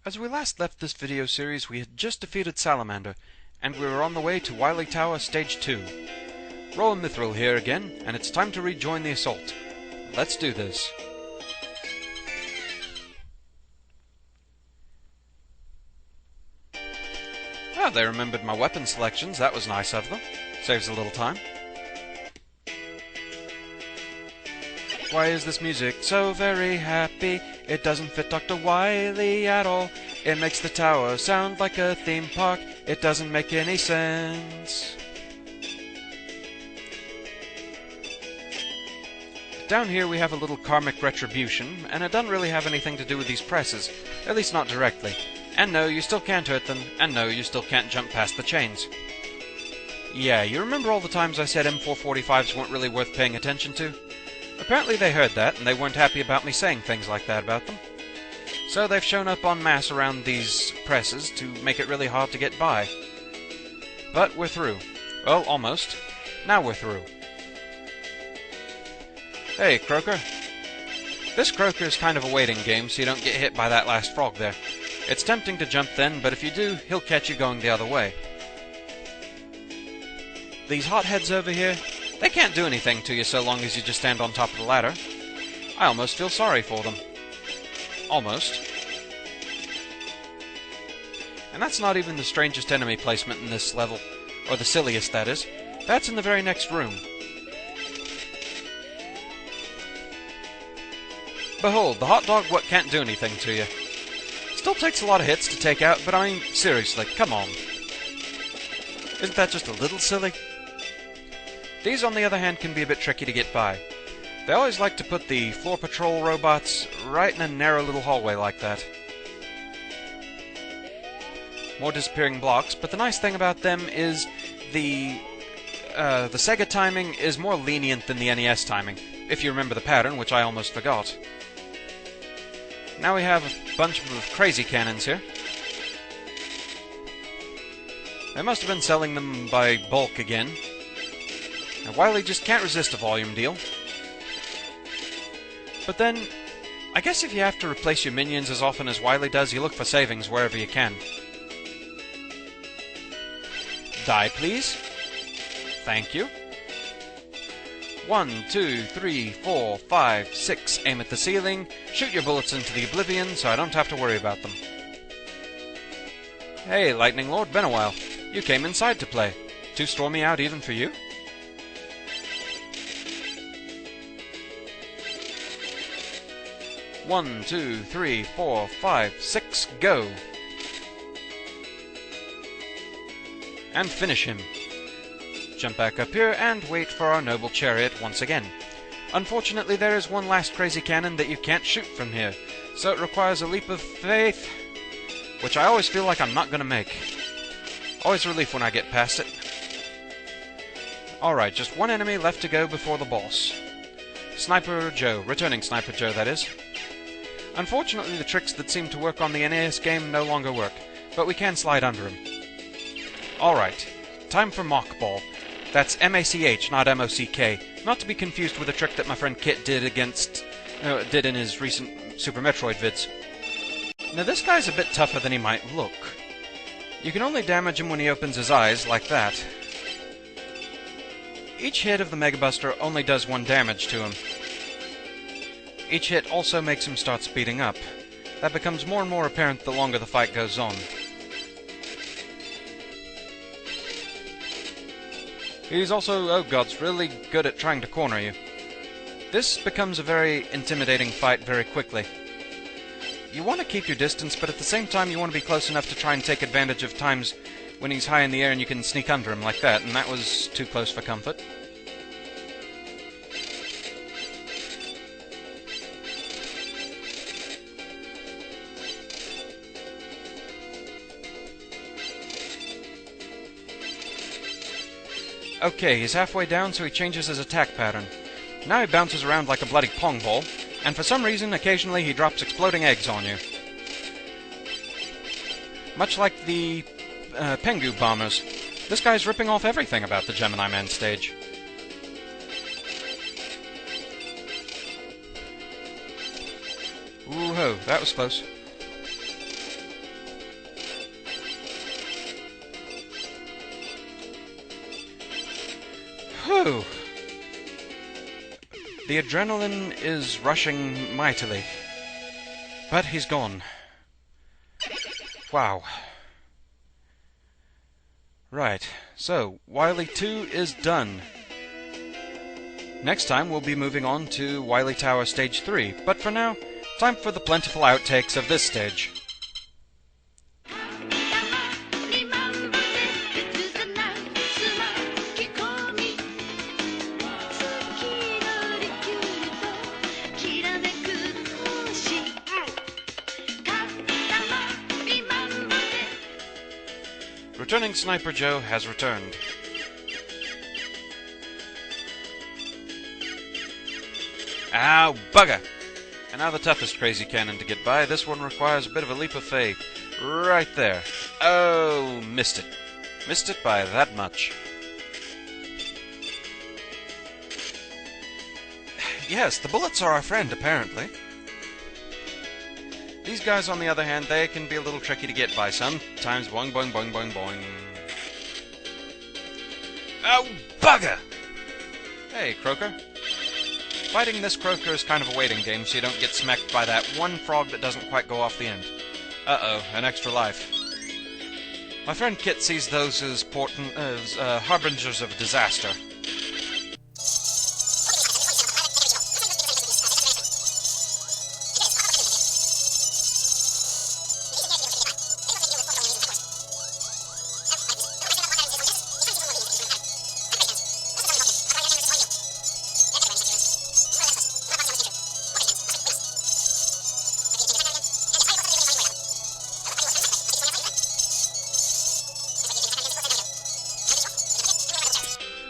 As we last left this video series, we had just defeated Salamander, and we were on the way to Wily Tower Stage 2. Ro and Mithril here again, and it's time to rejoin the assault. Let's do this. Ah, they remembered my weapon selections. That was nice of them. Saves a little time. Why is this music so very happy? It doesn't fit Dr. Wily at all. It makes the tower sound like a theme park. It doesn't make any sense. Down here we have a little karmic retribution, and it doesn't really have anything to do with these presses, at least not directly. And no, you still can't hurt them, and no, you still can't jump past the chains. Yeah, you remember all the times I said M445s weren't really worth paying attention to? Apparently they heard that, and they weren't happy about me saying things like that about them. So they've shown up en masse around these presses to make it really hard to get by. But we're through. Well, almost. Now we're through. Hey, Croaker. This Croaker is kind of a waiting game, so you don't get hit by that last frog there. It's tempting to jump then, but if you do, he'll catch you going the other way. These hotheads over here, they can't do anything to you so long as you just stand on top of the ladder. I almost feel sorry for them. Almost. And that's not even the strangest enemy placement in this level. Or the silliest, that is. That's in the very next room. Behold, the hot dog what can't do anything to you. Still takes a lot of hits to take out, but I mean, seriously, come on. Isn't that just a little silly? These, on the other hand, can be a bit tricky to get by. They always like to put the floor patrol robots right in a narrow little hallway like that. More disappearing blocks, but the nice thing about them is the Sega timing is more lenient than the NES timing, if you remember the pattern, which I almost forgot. Now we have a bunch of crazy cannons here. They must have been selling them by bulk again. Now, Wily just can't resist a volume deal. But then, I guess if you have to replace your minions as often as Wily does, you look for savings wherever you can. Die, please. Thank you. 1, 2, 3, 4, 5, 6. Aim at the ceiling. Shoot your bullets into the oblivion so I don't have to worry about them. Hey, Lightning Lord, been a while. You came inside to play. Too stormy out even for you? One, 2, 3, 4, 5, 6, go! And finish him. Jump back up here and wait for our noble chariot once again. Unfortunately, there is one last crazy cannon that you can't shoot from here, so it requires a leap of faith, which I always feel like I'm not gonna make. Always a relief when I get past it. Alright, just one enemy left to go before the boss. Sniper Joe. Returning Sniper Joe, that is. Unfortunately, the tricks that seem to work on the NES game no longer work, but we can slide under him. Alright, time for Mock Ball. That's M-A-C-H, not M-O-C-K. Not to be confused with a trick that my friend Kit did in his recent Super Metroid vids. Now this guy's a bit tougher than he might look. You can only damage him when he opens his eyes, like that. Each hit of the Mega Buster only does 1 damage to him. Each hit also makes him start speeding up. That becomes more and more apparent the longer the fight goes on. He's also, oh gods, really good at trying to corner you. This becomes a very intimidating fight very quickly. You want to keep your distance, but at the same time you want to be close enough to try and take advantage of times when he's high in the air and you can sneak under him like that, and that was too close for comfort. Okay, he's halfway down, so he changes his attack pattern. Now he bounces around like a bloody pong ball, and for some reason, occasionally he drops exploding eggs on you. Much like the Pengu bombers. This guy's ripping off everything about the Gemini Man stage. Ooh-ho, that was close. Whew. The adrenaline is rushing mightily. But he's gone. Wow. Right, so Wily 2 is done. Next time we'll be moving on to Wily Tower Stage 3, but for now, time for the plentiful outtakes of this stage. Returning Sniper Joe has returned. Ow, bugger! And now the toughest crazy cannon to get by. This one requires a bit of a leap of faith. Right there. Oh, missed it. Missed it by that much. Yes, the bullets are our friend, apparently. These guys, on the other hand, they can be a little tricky to get by sometimes. Boing, boing, boing, boing, boing. Oh, bugger! Hey, Croaker. Fighting this Croaker is kind of a waiting game, so you don't get smacked by that one frog that doesn't quite go off the end. Uh-oh, an extra life. My friend Kit sees those as harbingers of disaster.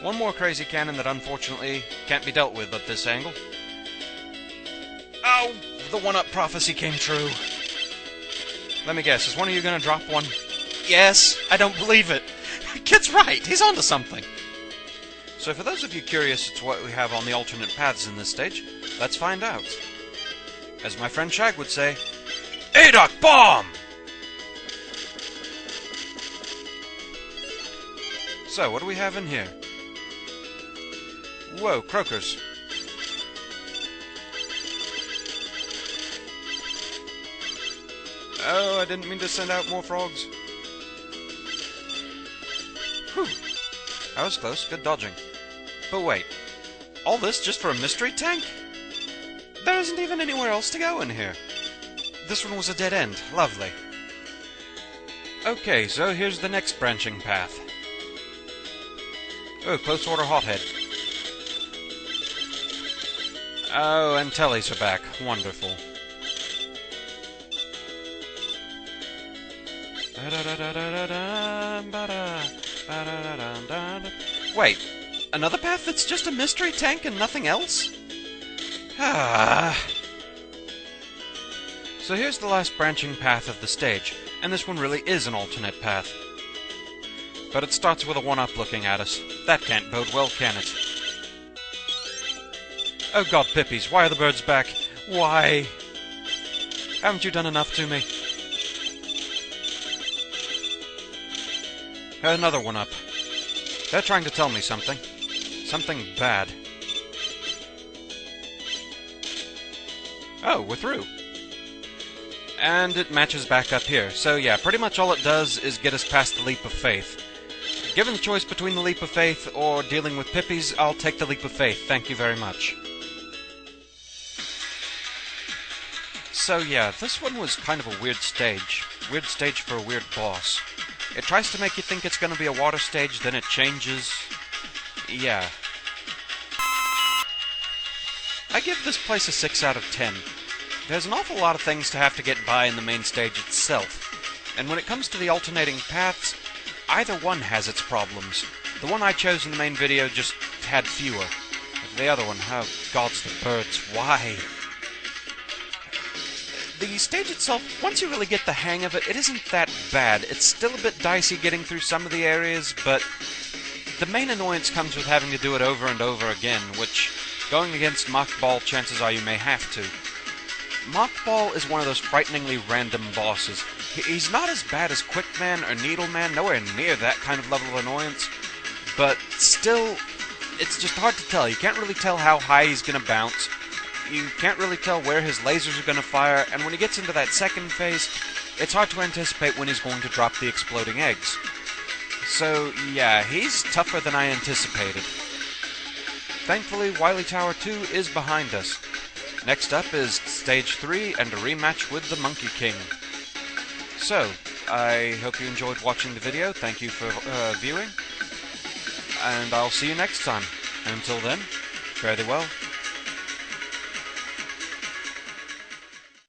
One more crazy cannon that unfortunately can't be dealt with at this angle. Oh, the one-up prophecy came true. Let me guess, is one of you gonna drop one? Yes, I don't believe it. Kid's right, he's onto something. So for those of you curious as to what we have on the alternate paths in this stage, let's find out. As my friend Shag would say, ADOC bomb! So, what do we have in here? Whoa, croakers. Oh, I didn't mean to send out more frogs. Whew. That was close. Good dodging. But wait. All this just for a mystery tank? There isn't even anywhere else to go in here. This one was a dead end. Lovely. Okay, so here's the next branching path. Oh, close order hothead. Oh, and tellies are back. Wonderful. Wait, another path that's just a mystery tank and nothing else? Ah. So here's the last branching path of the stage, and this one really is an alternate path. But it starts with a one-up looking at us. That can't bode well, can it? Oh god, Pippies, why are the birds back? Why? Haven't you done enough to me? Another one up. They're trying to tell me something. Something bad. Oh, we're through. And it matches back up here. So yeah, pretty much all it does is get us past the leap of faith. Given the choice between the leap of faith or dealing with Pippies, I'll take the leap of faith. Thank you very much. So yeah, this one was kind of a weird stage. Weird stage for a weird boss. It tries to make you think it's going to be a water stage, then it changes. Yeah. I give this place a 6 out of 10. There's an awful lot of things to have to get by in the main stage itself. And when it comes to the alternating paths, either one has its problems. The one I chose in the main video just had fewer. The other one, oh gods, the birds, why? The stage itself, once you really get the hang of it, it isn't that bad. It's still a bit dicey getting through some of the areas, but the main annoyance comes with having to do it over and over again, which, going against Mach Ball, chances are you may have to. Mach Ball is one of those frighteningly random bosses. He's not as bad as Quickman or Needleman, nowhere near that kind of level of annoyance, but still, it's just hard to tell. You can't really tell how high he's going to bounce. You can't really tell where his lasers are going to fire, and when he gets into that second phase, it's hard to anticipate when he's going to drop the exploding eggs. So, yeah, he's tougher than I anticipated. Thankfully, Wily Tower 2 is behind us. Next up is Stage 3 and a rematch with the Monkey King. So, I hope you enjoyed watching the video. Thank you for viewing. And I'll see you next time. Until then, fare thee well.